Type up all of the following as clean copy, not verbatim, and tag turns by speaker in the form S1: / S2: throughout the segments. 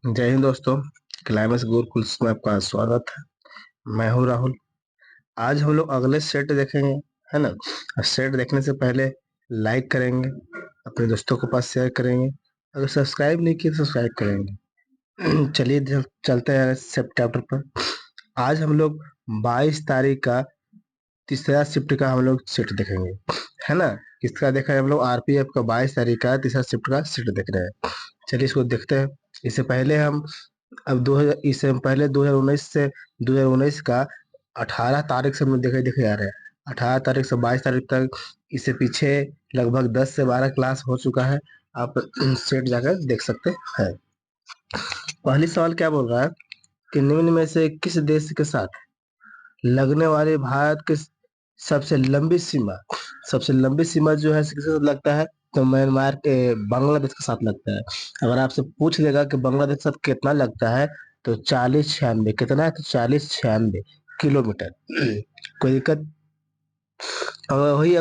S1: जय हिंद दोस्तों। क्लाइमेक्स गुरुकुल्स में आपका स्वागत है। मैं हूँ राहुल। आज हम लोग अगले सेट देखेंगे, है ना। और सेट देखने से पहले लाइक करेंगे, अपने दोस्तों के पास शेयर करेंगे, अगर सब्सक्राइब नहीं किए तो सब्सक्राइब करेंगे। चलिए चलते हैं सेट चैप्टर पर। आज हम लोग 22 तारीख का तीसरा शिफ्ट का हम लोग सेट देखेंगे, है ना। किसका देखा है हम लोग? आरपीएफ का 22 तारीख का तीसरा शिफ्ट का सेट देख रहे हैं। चलिए इसको देखते हैं। इससे पहले हम अब 2000 इससे पहले 2019 से 2019 का 18 तारीख से हम लोग देखे देखे जा रहे हैं। 18 तारीख से 22 तारीख तक, इससे पीछे लगभग 10 से 12 क्लास हो चुका है। आप सेट जाकर देख सकते हैं। पहली सवाल क्या बोल रहा है कि निम्न में से किस देश के साथ लगने वाली भारत की सबसे लंबी सीमा, सबसे लंबी सीमा जो है किसके साथ लगता है? तो म्यांमार के बांग्लादेश के साथ लगता है। अगर आपसे पूछ लेगा कि बांग्लादेश के साथ कितना लगता है, तो 4096। कितना है? तो 4096 किलोमीटर। कोई दिक्कत? और वही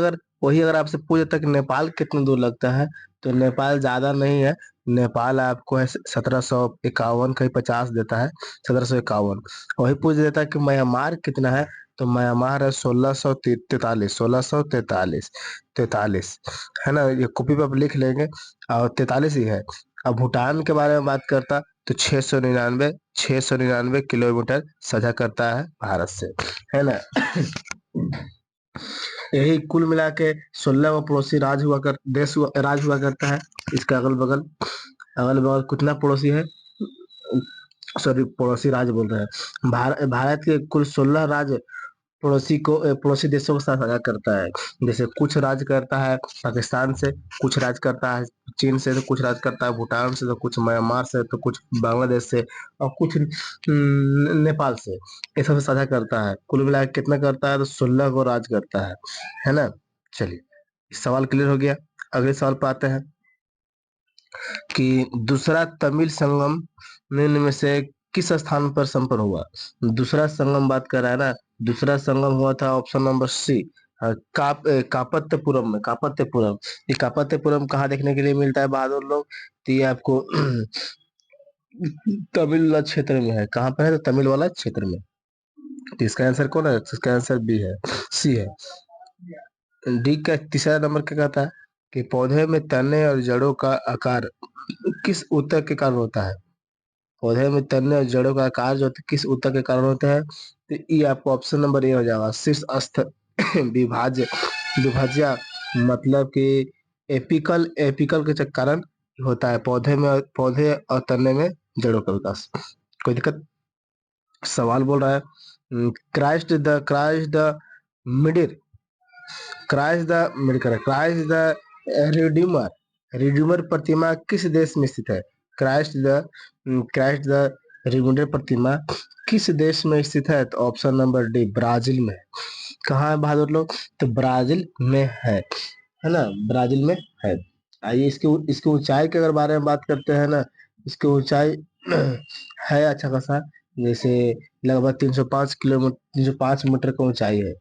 S1: अगर आपसे पूछ देता कि नेपाल कितने दूर लगता है, तो नेपाल ज्यादा नहीं है। नेपाल आपको है 1751, कहीं 50 देता है, 1751। वही पूछ देता कि म्यांमार कितना है, तो म्यांमार है 1643, 1643, 43, है ना। ये कॉपी पे आप लिख लेंगे, और 43 ही है। अब भूटान के बारे में बात करता, तो 699 किलोमीटर साझा करता है भारत से, है ना। यही कुल मिला के 16 वो पड़ोसी राज हुआ करता है। इसके अगल बगल कितना पड़ोसी है? सॉरी, पड़ोसी राज बोल रहे हैं। भारत के कुल 16 राज्य पड़ोसी देशों के साथ साझा करता है। जैसे कुछ राज्य करता है पाकिस्तान से, कुछ राज्य करता है चीन से, तो कुछ राज्य करता है भूटान से, तो कुछ म्यांमार से, तो कुछ बांग्लादेश से, और कुछ नेपाल से। ये सब साझा करता है। कुल मिला के कितना करता है? तो 16 को राज्य करता है ना। चलिए, सवाल क्लियर हो गया। अगले सवाल पर आते हैं कि दूसरा तमिल संगम निम्न में से किस स्थान पर संपन्न हुआ? दूसरा संगम बात कर रहा है ना। दूसरा संगम हुआ था ऑप्शन नंबर सी, कापत्यपुरम में। कापत्यपुरम, ये कापत्यपुरम कहाँ देखने के लिए मिलता है बहादुर लोग? तो ये आपको तमिल वाला क्षेत्र में है। कहाँ पर है? तो तमिल वाला क्षेत्र में। तो इसका आंसर कौन है? तो इसका आंसर बी है, सी है। डी का तीसरा नंबर क्या कहता है कि पौधे में तने और जड़ों का आकार किस ऊतक के कारण होता है? पौधे में तने और जड़ों का आकार जो होता है किस ऊतक के कारण होता है? तो ये आपको ऑप्शन नंबर ए हो जाएगा, शीर्ष अस्थ विभाज्य विभाज्य, मतलब कि एपिकल एपिकल के कारण होता है पौधे और तने में जड़ों का विकास। कोई दिक्कत? सवाल बोल रहा है Christ the middle Christ the Redeemer redeemer प्रतिमा किस देश में स्थित है? क्राइस्ट द रिडीमर प्रतिमा किस देश में स्थित है? तो ऑप्शन नंबर डी, ब्राजील में। कहाँ है बहादुर लोग? तो ब्राजील में है ना। ब्राजील में है। आइए इसकी ऊंचाई के अगर बारे में बात करते हैं ना। इसकी ऊंचाई है अच्छा खासा, जैसे लगभग 305 किलोमीटर, 305 मीटर की ऊंचाई है।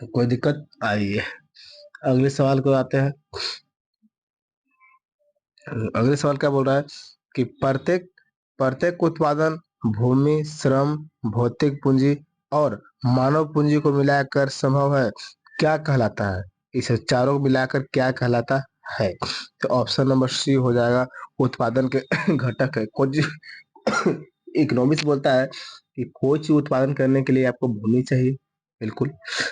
S1: कोई दिक्कत? आइए अगले सवाल को आते हैं। अगले सवाल क्या बोल रहा है कि प्रत्येक प्रत्येक उत्पादन भूमि, श्रम, भौतिक पूंजी और मानव पूंजी को मिलाकर संभव है, क्या कहलाता है? इसे चारों को मिलाकर क्या कहलाता है? तो ऑप्शन नंबर सी हो जाएगा, उत्पादन के घटक है। कुछ इकोनॉमिक्स बोलता है कि कोई चीज उत्पादन करने के लिए आपको भूमि चाहिए, बिल्कुल।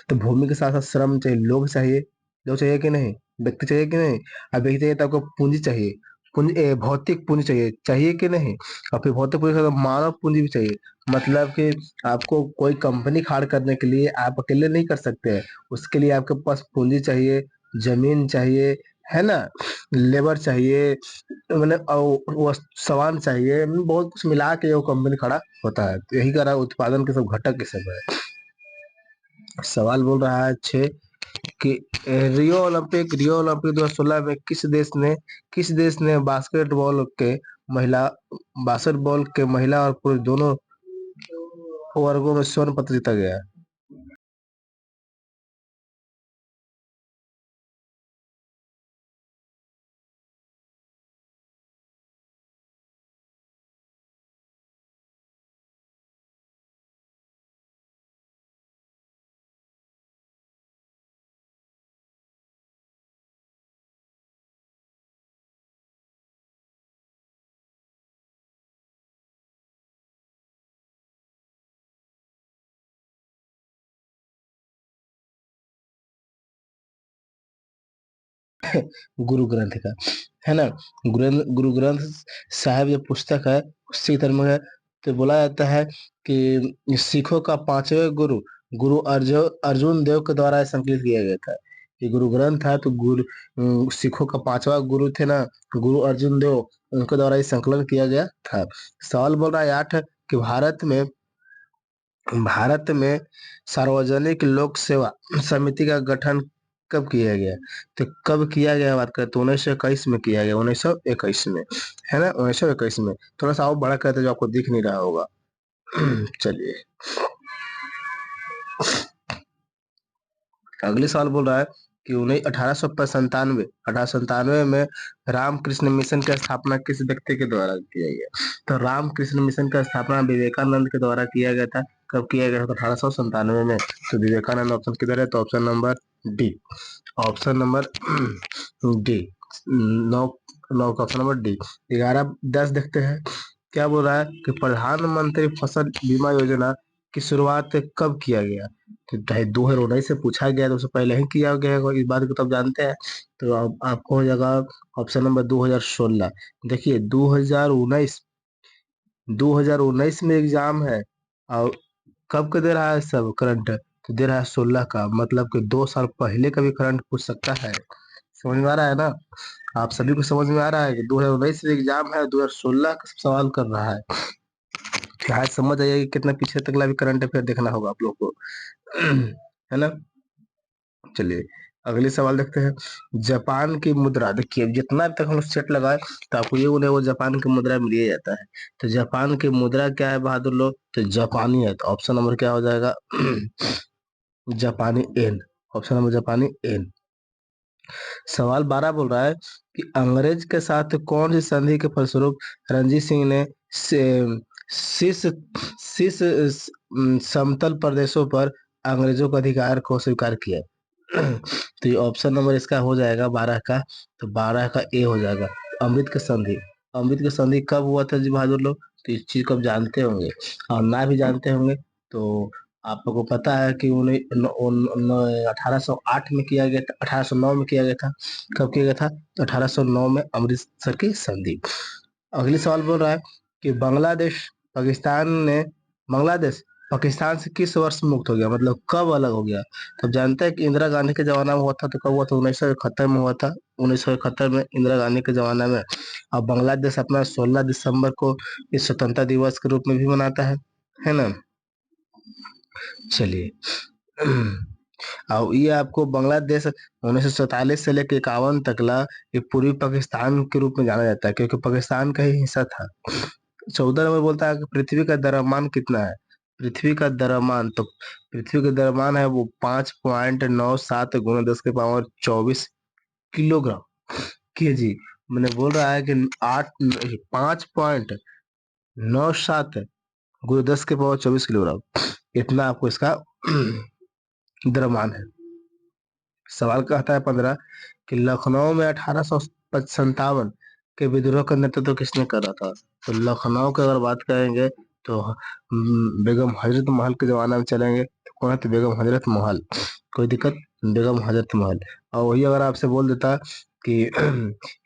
S1: तो भूमि के साथ साथ श्रम चाहिए, लोग चाहिए कि नहीं, व्यक्ति चाहिए कि नहीं। अब व्यक्ति चाहिए तो आपको पूंजी चाहिए, भौतिक पूंजी चाहिए कि नहीं। और फिर भौतिक पूंजी के साथ मानव पूंजी भी चाहिए। मतलब कि आपको कोई कंपनी खड़ा करने के लिए आप अकेले नहीं कर सकते हैं। उसके लिए आपके पास पूंजी चाहिए, जमीन चाहिए, है ना, लेबर चाहिए, मैंने वो सामान चाहिए, बहुत कुछ मिला के वो कंपनी खड़ा होता है। तो यही कह रहा है उत्पादन के सब घटक के सब है। सवाल बोल रहा है छे कि रियो ओलंपिक 2016 में किस देश ने बास्केटबॉल के महिला और पुरुष दोनों वर्गों में स्वर्ण पदक जीता गया है? गुरु ग्रंथ का, है ना। गुरु ग्रंथ साहिब जो पुस्तक है उससे धर्म है। तो बोला जाता है कि सिखों का पांचवें गुरु गुरु अर्जुन देव के द्वारा संकलित किया गया था। ये गुरु ग्रंथ है तो सिखों का पांचवा गुरु थे ना, गुरु अर्जुन देव, उनके द्वारा ये संकलन किया गया था। सवाल बोल रहा है 8 कि भारत में सार्वजनिक लोक सेवा समिति का गठन कब किया गया। तो कब किया गया बात करें तो 1921 में किया गया, 1921 में, है ना, 1921 में। थोड़ा सा और बड़ा कहते जो आपको दिख नहीं रहा होगा। चलिए अगले सवाल बोल रहा है कि उन्हें 1897 में रामकृष्ण मिशन की स्थापना किस व्यक्ति के द्वारा किया गया। तो रामकृष्ण मिशन का स्थापना विवेकानंद के द्वारा किया गया था। कब किया गया था? 1897 में। तो विवेकानंद ऑप्शन किधर है? तो option number D, option number D, नौ नौ का ऑप्शन नंबर डी। 11-10 देखते हैं क्या बोल रहा है कि प्रधानमंत्री फसल बीमा योजना की शुरुआत कब किया गया। तो 2019 से पूछा गया तो उससे पहले ही किया गया होगा, इस बात को तो आप जानते हैं। तो अब आपको हो जाएगा ऑप्शन नंबर 2016। देखिए 2019 में एग्जाम है और कब का दे रहा है सब करंट, तो दे रहा है 16 का, मतलब कि 2 साल पहले का भी करंट पूछ सकता है। समझ में आ रहा है ना? आप सभी को समझ में आ रहा है कि 2019 में एग्जाम है, 2016 का सवाल कर रहा है। क्या समझ आइए कि कितना पीछे तक भी करंट अफेयर देखना होगा आप लोग को। है ना। चलिए अगले सवाल देखते हैं। जापान की मुद्रा, देखिए जितना तक हम सेट लगाए तो आपको ये बोले वो जापान की मुद्रा मिल ही जाता है। तो जापान की मुद्रा क्या है बहादुर लोग? तो जापानी है। तो ऑप्शन नंबर क्या हो जाएगा? जापानी एन, ऑप्शन नंबर जापानी एन। सवाल 12 बोल रहा है कि अंग्रेज के साथ कौन सी संधि के फलस्वरूप रणजीत सिंह ने शीर्ष शीर्ष समतल प्रदेशों पर अंग्रेजों का अधिकार को स्वीकार किया। तो ये ऑप्शन नंबर इसका हो जाएगा 12 का, तो 12 का ए हो जाएगा, अमृत की संधि। अमृत की संधि कब हुआ था जी बहादुर लोग? तो इस चीज को आप जानते होंगे, और ना भी जानते होंगे तो आप लोगों को पता है कि उन्हें 1808 में किया गया था, 1809 में किया गया था। कब किया गया था? तो 1809 में अमृतसर की संधि। अगली सवाल बोल रहा है कि बांग्लादेश पाकिस्तान से किस वर्ष मुक्त हो गया, मतलब कब अलग हो गया। तो आप जानते हैं कि इंदिरा गांधी के जमाना में हुआ था। तो कब हुआ था? 1971 में हुआ था, 1971 में इंदिरा गांधी के जमाना में। अब बांग्लादेश अपना 16 दिसंबर को इस स्वतंत्रता दिवस के रूप में भी मनाता है ना। चलिए और ये आपको बांग्लादेश 1947 से लेकर 51 तक ला ये पूर्वी पाकिस्तान के रूप में जाना जाता है, क्योंकि पाकिस्तान का ही हिस्सा था। 14 नंबर बोलता है कि पृथ्वी का द्रव्यमान कितना है। पृथ्वी का द्रव्यमान, तो पृथ्वी का द्रव्यमान है वो 5.97 गुना 10 के पावर 24 किलोग्राम के जी। मैंने बोल रहा है कि 5.97 गुना 10 के पावर 24 किलोग्राम, इतना आपको इसका द्रव्यमान है। सवाल कहता है 15 कि लखनऊ में 1857 के विद्रोह का नेतृत्व किसने करा था। तो लखनऊ की अगर बात करेंगे तो बेगम हजरत महल के जमाना में चलेंगे तो कौन है? तो बेगम हजरत महल। कोई दिक्कत? बेगम हजरत महल। और वही अगर आपसे बोल देता कि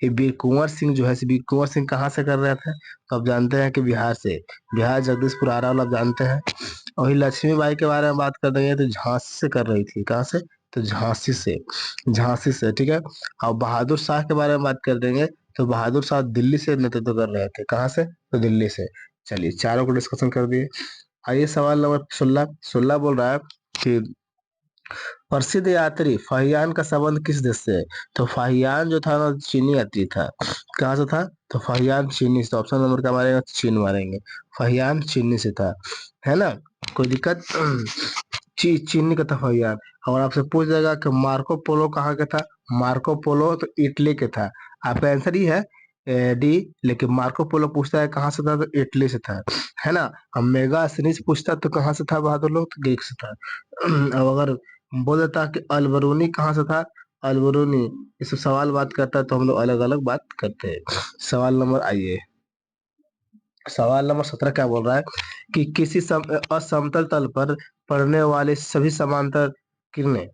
S1: ये वीर कुंवर सिंह जो है, वीर कुंवर सिंह कहाँ से कर रहे थे, तो आप जानते हैं कि बिहार से, बिहार जगदीशपुर आरा वाला आप जानते हैं। और वही लक्ष्मीबाई के बारे में बात कर देंगे तो झांसी से कर रही थी। कहाँ से? तो झांसी से, झांसी से, ठीक है। और बहादुर शाह के बारे में बात कर देंगे तो बहादुर शाह दिल्ली से नेतृत्व कर रहे थे। कहाँ से? तो दिल्ली से। चलिए चारों को डिस्कशन कर दिए। आइए सवाल नंबर 16। 16 बोल रहा है कि प्रसिद्ध यात्री फाहियान का संबंध किस देश से है। तो फाहियान जो था ना चीनी यात्री था। कहाँ से था? तो फाहियान चीनी से। तो ऑप्शन नंबर क्या मारेंगे? चीन मारेंगे। फाहियान चीनी से था, है ना। कोई दिक्कत? चीनी का था फाहियान। और आपसे पूछ जाएगा कि मार्को पोलो कहाँ का था। मार्को पोलो तो इटली के था। आपका आंसर ही है डी, लेकिन मार्को पोलो पूछता है कहाँ से था, तो इटली से था, है ना। अब मेगा सीरीज पूछता तो कहाँ से था बहादुर लोग, तो ग्रीक से था। अब अगर बोल देता कि अलबरूनी कहाँ से था, अलबरूनी, इस सवाल बात करता है तो हम लोग अलग अलग बात करते हैं। सवाल नंबर आइए, सवाल नंबर 17 क्या बोल रहा है कि किसी असमतल तल पर पड़ने वाले सभी समांतर किरणें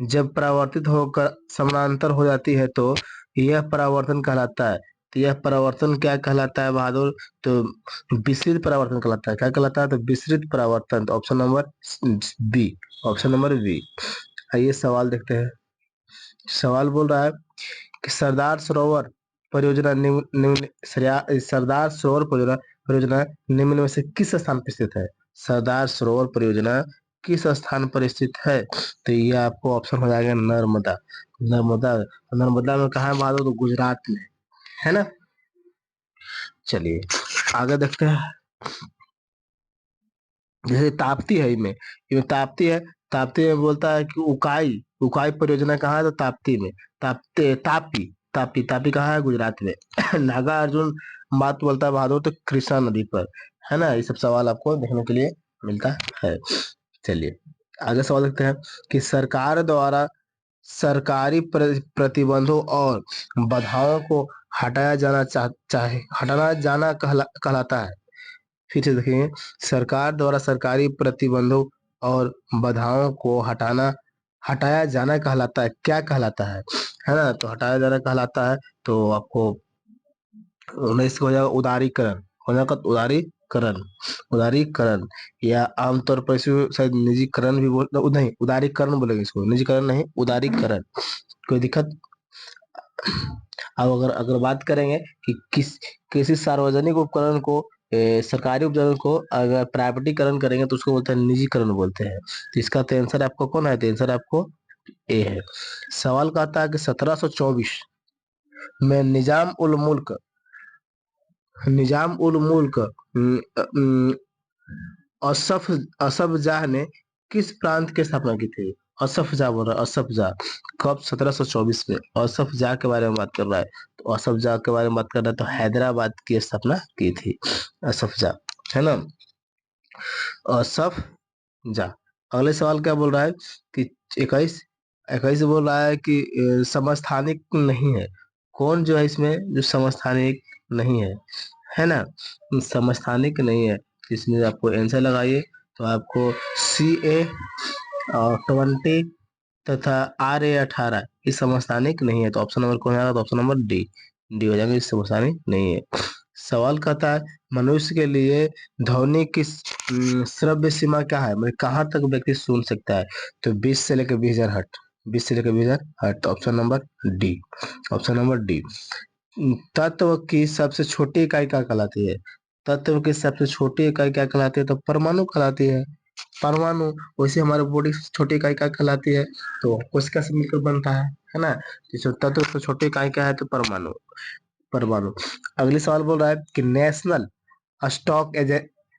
S1: जब परावर्तित होकर समानांतर हो जाती है तो यह परावर्तन कहलाता है। तो यह परावर्तन क्या कहलाता है बहादुर? तो विसरित परावर्तन कहलाता है। क्या कहलाता है? तो विसरित परावर्तन। तो option number B, option number B. आइए सवाल देखते हैं। सवाल बोल रहा है कि सरदार सरोवर परियोजना सरदार सरोवर परियोजना परियोजना निम्न में से किस स्थान पर स्थित है? सरदार सरोवर परियोजना किस स्थान पर स्थित है? तो ये आपको ऑप्शन हो जाएगा नर्मदा। नर्मदा, नर्मदा में कहा है बहादुर? तो गुजरात में, है ना। चलिए आगे देखते हैं। जैसे ताप्ती है, इनमें ताप्ती है। ताप्ती में बोलता है कि उकाई, उकाई परियोजना कहाँ है? तो ताप्ती में। तापी, तापी कहाँ है? गुजरात में। नागा अर्जुन बात बोलता है बहादुर? तो कृष्णा नदी पर, है ना। ये सब सवाल आपको देखने के लिए मिलता है। चलिए आगे सवाल देखते हैं कि सरकार द्वारा सरकारी प्रतिबंधों और बाधाओं को हटाया जाना चाहे हटाना जाना कहलाता है। फिर से देखेंगे, सरकार द्वारा सरकारी प्रतिबंधों और बाधाओं को हटाया जाना कहलाता है। क्या कहलाता है ना। तो हटाया जाना कहलाता है। तो आपको 19 हो जाएगा उदारीकरण, हो जाएगा उदारीकरण, उदारीकरण। या आमतौर पर इसको शायद निजीकरण भी नहीं, उदारीकरण बोलेंगे इसको, निजीकरण नहीं, उदारीकरण। कोई दिक्कत? अब अगर बात करेंगे कि किसी सार्वजनिक उपकरण को सरकारी उपकरण को अगर प्राइवेटीकरण करेंगे तो उसको बोलते हैं निजीकरण बोलते हैं। तो इसका तो आंसर आपको कौन है? तो आंसर आपको ए है। सवाल कहता है कि 1724 में निजाम उल मुल्क असफ असफ जाह ने किस प्रांत की स्थापना की थी? असफ जाह बोल रहा है, असफ जाह। कब? 1724 में। असफ जाह के बारे में बात कर रहा है। तो असफ जाह के बारे में बात कर रहा है तो हैदराबाद की स्थापना की थी असफ जाह, है ना। असफ जाह। अगले सवाल क्या बोल रहा है कि 21 21 बोल रहा है कि समस्थानिक नहीं है। कौन जो है इसमें जो समस्थानिक नहीं है ना। समस्थानिक नहीं है, इसमें आपको आंसर लगाइए। तो आपको CA 20 तथा RA 18 इस समस्थानिक नहीं है। तो ऑप्शन नंबर कौन आएगा? तो ऑप्शन नंबर डी, डी हो जाएगा, इस समस्थानिक नहीं है। सवाल कहता है मनुष्य के लिए ध्वनि की श्रव्य सीमा क्या है? मतलब कहाँ तक व्यक्ति सुन सकता है? तो 20 से लेकर 20,000 हर्ट, 20 से लेकर 20,000 हर्ट। तो option number D, option number D. तत्व की सबसे छोटी इकाई क्या कहलाती है? तत्व की सबसे छोटी इकाई क्या कहलाती है? तो परमाणु कहलाती है। परमाणु। वैसे हमारे बॉडी की छोटी इकाई क्या कहलाती है? तो कोशिका से मिलकर बनता है ना। जिसमें तत्व से छोटी इकाई क्या है? तो परमाणु, परमाणु। अगले सवाल बोल रहा है कि national stock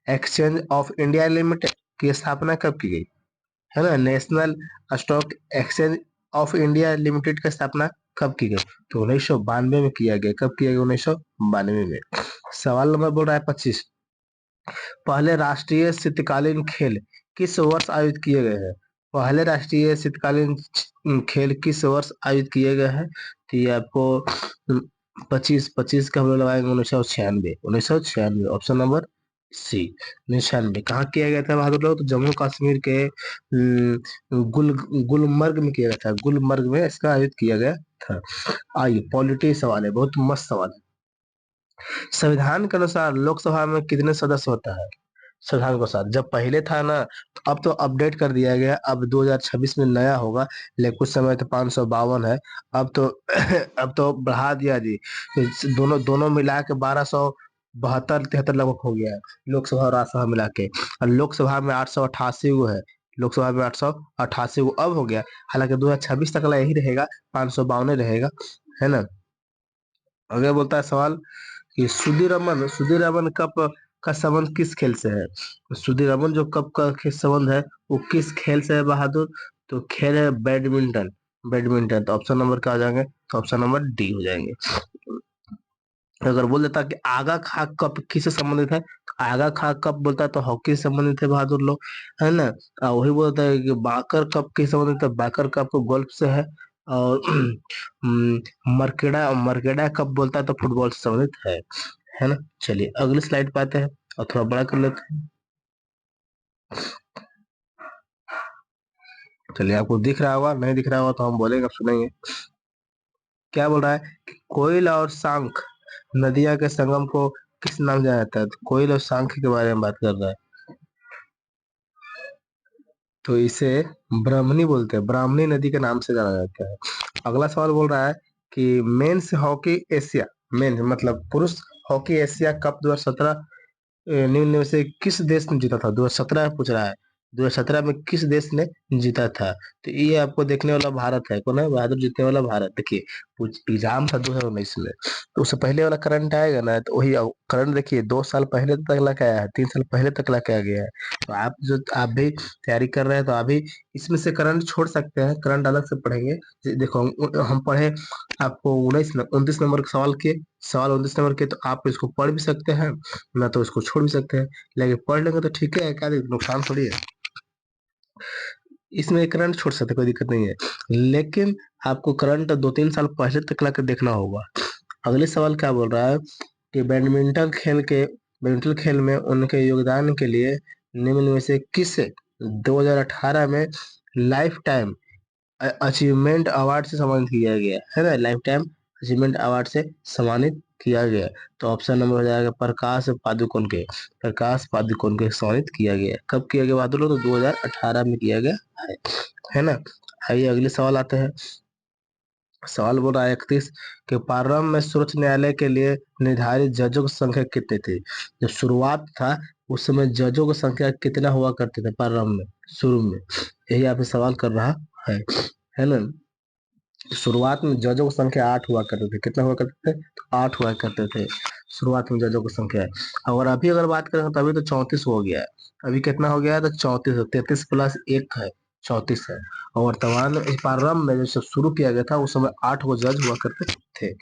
S1: exchange of India limited की स्थापना कब की गई? है ना। National stock exchange of India limited की स्थापना कब की गई? तो 1992 में किया गया। कब किया गया? 1992 में। सवाल नंबर बोल रहा है 25, पहले राष्ट्रीय शीतकालीन खेल किस वर्ष आयोजित किए गए हैं? पहले राष्ट्रीय शीतकालीन खेल किस वर्ष आयोजित किए गए हैं? तो ये आपको 25 का हम लोग लगाएंगे 1996, 1996, ऑप्शन नंबर सी, 1996। कहाँ किया गया था बहादुर लोग? तो जम्मू कश्मीर के गुलमर्ग में किया गया था, गुलमर्ग में इसका आयोजित किया गया था। आइए पॉलिटी सवाल है, बहुत मस्त सवाल है। संविधान के अनुसार लोकसभा में कितने सदस्य होता है? संविधान के अनुसार जब पहले था ना, तो अब तो अपडेट कर दिया गया, अब 2026 में नया होगा। लेकिन कुछ समय तो 552 है। अब तो अब तो बढ़ा दिया जी। दोनों दोनों मिला के 1272-73 लगभग हो गया है, लोकसभा और राज्यसभा मिला के। और लोकसभा में 888 गो है, लोकसभा में 888 गो अब हो गया। हालांकि 2026 तक यही रहेगा, 552 रहेगा, है ना। अगर बोलता है सवाल कि सुधीर रमन कप का संबंध किस खेल से है? तो सुधीर रमन जो कप का संबंध है वो किस खेल से है बहादुर? तो खेल है बैडमिंटन, बैडमिंटन। तो ऑप्शन नंबर क्या हो जाएंगे? तो ऑप्शन नंबर डी हो जाएंगे। अगर बोल देता कि आगा खा कप किससे संबंधित है? तो आगा खा कप बोलता है तो हॉकी से संबंधित है बहादुर लोग, है ना। वही बोलता है कि बाकर कप किससे संबंधित है? बाकर कप को गोल्फ से है। और मर्केडा मर्केडा कप बोलता है तो फुटबॉल से संबंधित है ना। चलिए अगले स्लाइड पे आते हैं और थोड़ा बड़ा कर लेते हैं। चलिए, आपको दिख रहा होगा, नहीं दिख रहा होगा तो हम बोलेंगे, आप सुनेंगे। क्या बोल रहा है कि कोयल और सांख नदिया के संगम को किस नाम जाना जाता है? तो कोयल और सांख के बारे में बात कर रहा है, तो इसे ब्राह्मणी बोलते हैं, ब्राह्मणी नदी के नाम से जाना जाता है। अगला सवाल बोल रहा है कि मेंस हॉकी एशिया, मेंस मतलब पुरुष हॉकी एशिया कप 2017 निम्न में से किस देश ने जीता था? 2017 पूछ रहा है, 2017 में किस देश ने जीता था? तो ये आपको देखने वाला भारत है, कौन है बहादुर जीतने वाला? भारत। देखिए, कुछ एग्जाम था 2019 में, तो उससे पहले वाला करंट आएगा ना, तो वही करंट देखिए 2 साल पहले तक ला के आया है, 3 साल पहले तक ला के आ गया है। तो आप भी तैयारी कर रहे हैं, तो अभी इसमें से करंट छोड़ सकते हैं, करंट अलग से पढ़ेंगे। देखो, हम पढ़े आपको 29 नंबर का सवाल किए, सवाल 29 नंबर के, तो आप इसको पढ़ भी सकते हैं ना, तो इसको छोड़ भी सकते हैं, लेकिन पढ़ लेंगे तो ठीक है, क्या नुकसान थोड़ी है। इसमें करंट छोड़ सकते हैं, कोई दिक्कत नहीं है, लेकिन आपको करंट 2-3 साल पहले तक ला के देखना होगा। अगले सवाल क्या बोल रहा है कि बैडमिंटन खेल में उनके योगदान के लिए निम्न में से किस 2018 में लाइफ टाइम अचीवमेंट अवार्ड से सम्मानित किया गया है ना, लाइफ टाइम अचीवमेंट अवार्ड से सम्मानित किया गया? तो ऑप्शन नंबर हो जाएगा प्रकाश पादुकोण के सम्मानित किया गया। कब किया गया बहादुर लोग? तो 2018 में किया गया है ना। आइए अगले सवाल आते हैं। सवाल बोल रहा है 31 कि प्रारंभ में सर्वोच्च न्यायालय के लिए निर्धारित जजों की संख्या कितनी थी? जब शुरुआत था उस समय जजों की संख्या कितना हुआ करते थे प्रारंभ में, शुरू में? यही आपसे सवाल कर रहा है ना। शुरुआत में जजों की संख्या 8 हुआ करते थे, कितना हुआ करते थे? तो 8 हुआ करते थे शुरुआत में जजों की संख्या है। और अभी अगर बात करें तो अभी तो 34 हो गया है। अभी कितना हो गया है? तो 34 है, 33 प्लस 1 है, 34 है। और वर्तमान में प्रारंभ में जब शुरू किया गया था उस समय 8 गो जज हुआ करते थे।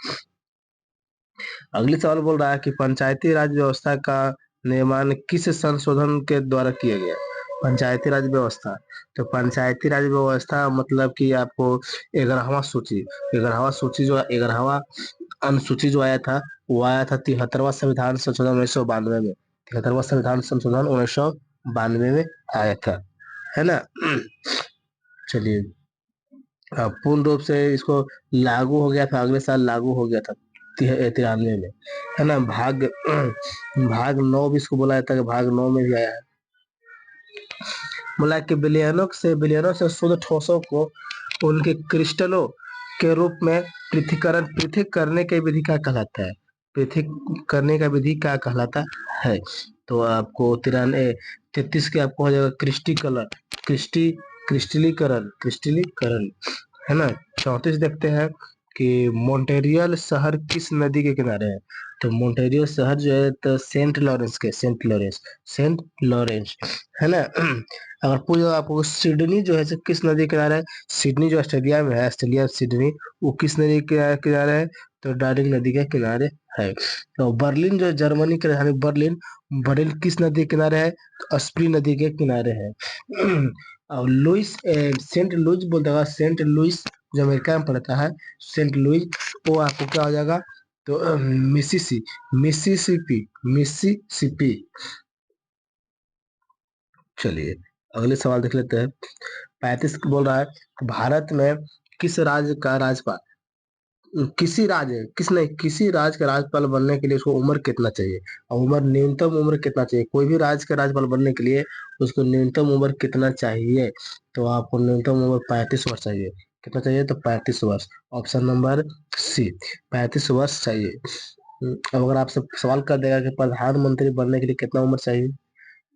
S1: अगली सवाल बोल रहा है कि पंचायती राज व्यवस्था का निर्माण किस संशोधन के द्वारा किया गया? पंचायती राज व्यवस्था, तो पंचायती राज व्यवस्था मतलब कि आपको 11वां सूची जो 11वां अनुसूची जो आया था, वो आया था 73वां संविधान संशोधन 1992 में, 73वां संविधान संशोधन 1992 में आया था, है ना। चलिए, पूर्ण रूप से इसको लागू हो गया था, अगले साल लागू हो गया था 93 में, है ना। भाग 9 भी इसको बोला जाता है, भाग 9 में भी आया है। बोला कि बिलियनों से शुद्ध ठोसों को उनके क्रिस्टलों के रूप में पृथक करने की विधि क्या कहलाता है? पृथक करने का विधि क्या कहलाता है? तो आपको 33 के आपको हो जाएगा क्रिस्टलीकरण, है ना। 34 देखते हैं कि मॉन्टेरियल शहर किस नदी के किनारे है? तो मॉन्टेरियल शहर जो है तो सेंट लॉरेंस, है ना। अगर पूछो आपको सिडनी जो है तो किस नदी के किनारे है? सिडनी जो ऑस्ट्रेलिया में है, ऑस्ट्रेलिया सिडनी, वो किस नदी के किनारे है? तो डार्डिंग नदी के किनारे है। तो बर्लिन जो है जर्मनी की राजधानी बर्लिन किस नदी के किनारे है? तो स्प्री नदी के किनारे है। और सेंट लुइस बोलते हैं, सेंट लुइस जो अमेरिका में पड़ता है, सेंट लुइस, वो आपको क्या हो जाएगा? तो मिसिसिपी। चलिए अगले सवाल देख लेते हैं। 35 बोल रहा है भारत में किस राज्य का राज्यपाल किसी राज्य का राज्यपाल बनने के लिए उसको उम्र कितना चाहिए? और न्यूनतम उम्र कितना चाहिए? कोई भी राज्य का राज्यपाल बनने के लिए उसको न्यूनतम उम्र कितना चाहिए? तो आपको न्यूनतम उम्र 35 वर्ष चाहिए। कितना चाहिए? तो 35 वर्ष। ऑप्शन नंबर सी, 35 वर्ष चाहिए। अब अगर आपसे सवाल कर देगा कि प्रधानमंत्री बनने के लिए कितना उम्र चाहिए,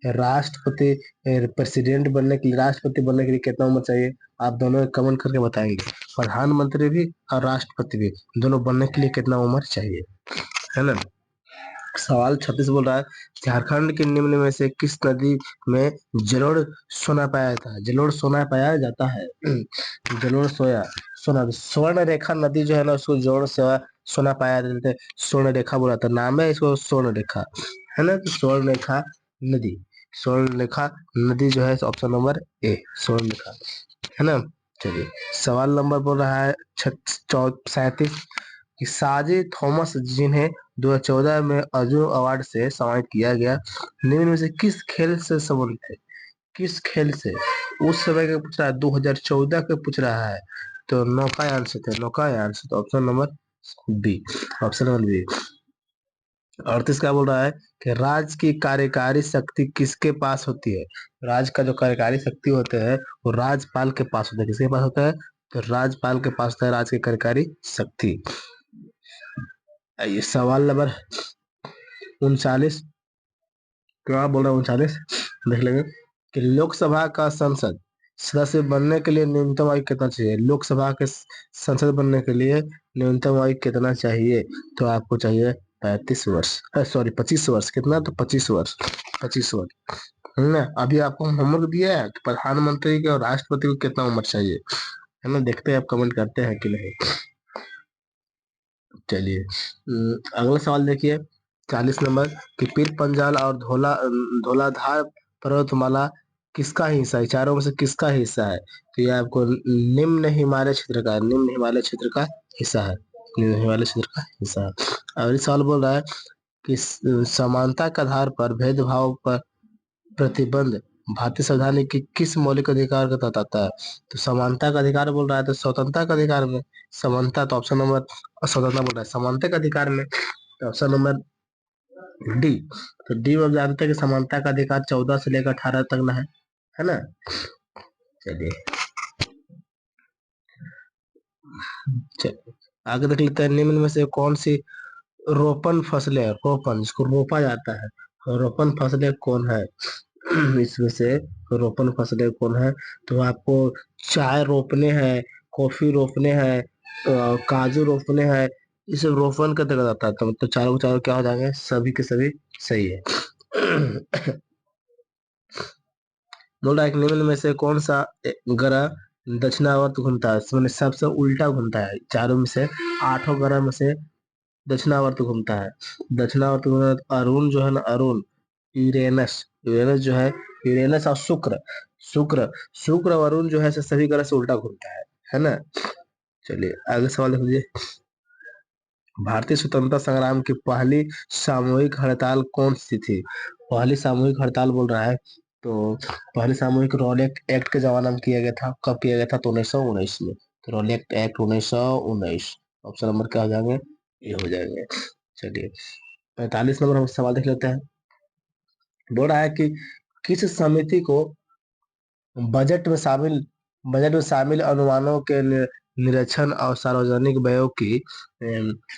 S1: राष्ट्रपति प्रेसिडेंट बनने के लिए, राष्ट्रपति बनने के लिए कितना उम्र चाहिए, आप दोनों कमेंट करके बताएंगे। प्रधानमंत्री भी और राष्ट्रपति भी दोनों बनने के लिए कितना उम्र चाहिए, है ना। सवाल 36 बोल रहा है झारखंड के निम्न में से किस नदी में जलोढ़ सोना पाया जाता है? जलोढ़ सोना पाया जाता है। जलोढ़ सोना स्वर्ण रेखा नदी जो है ना, उसको जोड़ से सोना पाया जाता है, स्वर्ण रेखा बोला था, नाम है इसको स्वर्ण रेखा, है ना। तो नदी स्वर्ण रेखा नदी जो है ऑप्शन नंबर ए, स्वर्ण रेखा, है ना। चलिए सवाल नंबर बोल रहा है 37 कि साजिद थॉमस जिन्हें 2014 में अर्जुन अवार्ड से सम्मानित किया गया, निम्न में से किस खेल से संबंधित है? किस खेल से? उस समय का पूछ रहा है, 2014 के पूछ रहा है। तो नौकायान से थे, नौकायान से। तो option number B, option number B. 38 क्या बोल रहा है कि राज्य की कार्यकारी शक्ति किसके पास होती है? राज्य का जो कार्यकारी शक्ति होते हैं वो राज्यपाल के पास होता है। किसके पास होता है? तो राज्यपाल के पास होता है राज्य की कार्यकारी शक्ति। ये सवाल नंबर 39 क्या बोल रहा है? 39 देख लेंगे कि लोकसभा का संसद सदस्य बनने के लिए न्यूनतम आयु कितना चाहिए? लोकसभा के संसद बनने के लिए न्यूनतम आयु कितना चाहिए? तो आपको चाहिए 35 वर्ष, सॉरी 25 वर्ष। कितना? तो 25 वर्ष, 25 वर्ष है ना। अभी आपको होमवर्क दिया है कि प्रधानमंत्री के और राष्ट्रपति को कितना उम्र चाहिए, है ना। देखते हैं आप कमेंट करते हैं कि नहीं। चलिए अगला सवाल देखिए 40 नंबर कि पीर पंजाल और धौलाधार पर्वतमाला किसका हिस्सा है? चारों में से किसका हिस्सा है? तो ये आपको निम्न हिमालय क्षेत्र का, निम्न हिमालय क्षेत्र का हिस्सा है, निम्न हिमालय क्षेत्र का हिस्सा है। अगली सवाल बोल रहा है कि समानता के आधार पर भेदभाव पर प्रतिबंध भारतीय संविधान के किस मौलिक अधिकार का तहत आता है? तो समानता का अधिकार बोल रहा है, तो स्वतंत्रता का अधिकार में समानता, तो ऑप्शन नंबर, स्वतंत्रता बोल रहा है समानता का अधिकार में, तो ऑप्शन नंबर डी। तो डी में आप जानते हैं कि समानता का अधिकार 14 से लेकर 18 तक ना है ना। चलिए चलिए आगे देख लेते हैं। निम्न में से कौन सी रोपण फसलें, रोपण जिसको रोपा जाता है, रोपण फसलें कौन है? इसमें से रोपण फसलें कौन है? तो आपको चाय रोपने हैं, कॉफी रोपने हैं, काजू रोपने हैं। इस रोपण का तरीका आता है। तो मतलब चारों के चारों क्या हो जाएंगे? सभी के सभी सही है। बोल रहा है कि निम्न में से कौन सा ग्रह दक्षिणावर्त घूमता है? मैंने सबसे उल्टा घूमता है चारों में से। 8 ग्रह में से दक्षिणावर्त घूमता है। दक्षिणावर्त घूमता है। तो अरुण जो है ना, अरुण, यूरेनस, यूरेनस जो है, यूरेनस और शुक्र, शुक्र शुक्र और अरुण जो है सभी ग्रह से उल्टा घूमता है ना। चलिए आगे सवाल देख लीजिए। भारतीय स्वतंत्रता संग्राम की पहली सामूहिक हड़ताल कौन सी थी? पहली सामूहिक हड़ताल बोल रहा है, तो पहली सामूहिक रॉलेट एक्ट के जमाना में किया गया था। कब किया गया था? तो 1919 में। तो रॉलेट एक्ट 1919, ऑप्शन नंबर क्या हो जाएंगे? ये हो जाएंगे। चलिए 45 नंबर हम सवाल देख लेते हैं। बोल रहा है कि किस समिति को बजट में शामिल बजट में शामिल अनुमानों के निरीक्षण और सार्वजनिक व्ययों की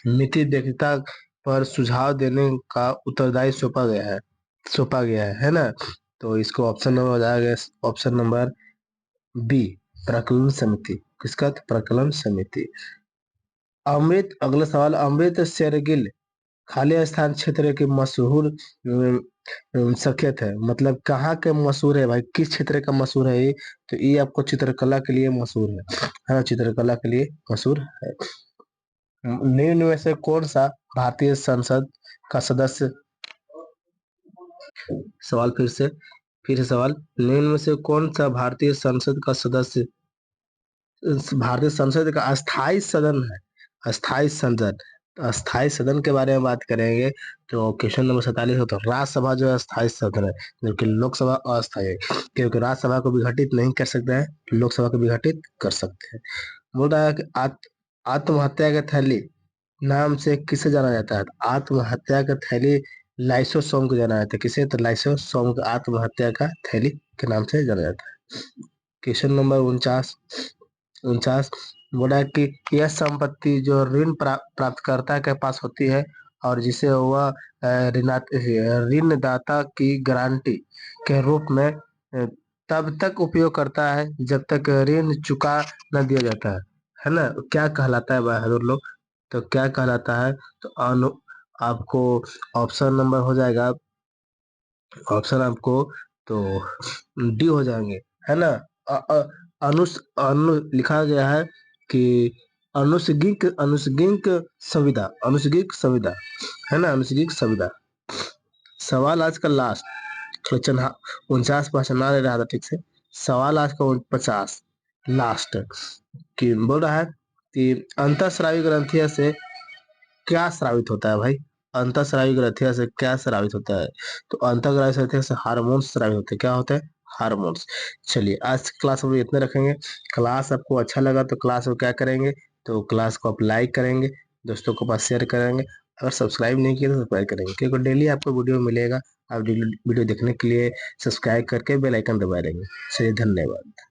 S1: मिति देखता पर सुझाव देने का उत्तरदायी सौंपा गया है ना। तो इसको ऑप्शन नंबर हो जाएगा, ऑप्शन नंबर बी, प्राक्कलन समिति। किसका? तो प्राक्कलन समिति। अगला सवाल, अमृत शेरगिल खाली स्थान क्षेत्र के मशहूर शख्सियत है। मतलब कहाँ के मशहूर है भाई? किस क्षेत्र का मशहूर है ये? तो ये आपको चित्रकला के लिए मशहूर है। हाँ, चित्रकला के लिए मशहूर है। निम्न में से कौन सा भारतीय संसद का सदस्य, सवाल फिर से सवाल, निम्न में से कौन सा भारतीय संसद का सदस्य, भारतीय संसद का अस्थाई सदन है? अस्थाई सदन, तो अस्थाई सदन के बारे में बात करेंगे तो क्वेश्चन नंबर 47 हो। तो राज्यसभा जो है अस्थाई सदन है, जबकि लोकसभा अस्थाई है। क्योंकि राज्यसभा को विघटित नहीं कर सकते हैं, लोकसभा को विघटित कर सकते हैं। बोल रहा है कि आत्महत्या के थैली नाम से किसे जाना जाता है? तो आत्महत्या का थैली लाइसोसोम को जाना जाता है। किसे? तो लाइसोसोम को आत्महत्या का थैली के नाम से जाना जाता है। क्वेश्चन नंबर 49 बोला कि यह संपत्ति जो प्राप्तकर्ता के पास होती है और जिसे वह ऋणदाता की गारंटी के रूप में तब तक उपयोग करता है जब तक ऋण चुका न दिया जाता है ना। क्या कहलाता है बहादुर लोग? तो क्या कहलाता है? तो आपको ऑप्शन नंबर हो जाएगा, ऑप्शन आपको तो डी हो जाएंगे, है ना। अ- अ- अनु लिखा गया है कि अनुसंगिक संविदा, अनुसंगिक संविदा, है ना, अनुसंगिक संविदा। सवाल आज का लास्ट क्वेश्चन 49 पहचाना नहीं रहा था ठीक से। सवाल आज का 50 लास्ट कि बोल रहा है कि अंतःस्रावी ग्रंथिया से क्या स्रावित होता है भाई? अंतःस्रावी ग्रंथियों से क्या स्रावित होता है? तो अंतःस्रावी ग्रंथियों से हार्मोन्स स्रावित होते हैं। क्या होते हैं? हार्मोन्स। चलिए आज की क्लास हम लोग इतने रखेंगे। क्लास आपको अच्छा लगा तो क्लास को क्या करेंगे? तो क्लास को आप लाइक करेंगे, दोस्तों के पास शेयर करेंगे। अगर सब्सक्राइब नहीं किया तो सब्सक्राइब करेंगे, क्योंकि डेली आपको वीडियो मिलेगा। आप वीडियो देखने के लिए सब्सक्राइब करके बेल आइकन दबा देंगे। चलिए धन्यवाद।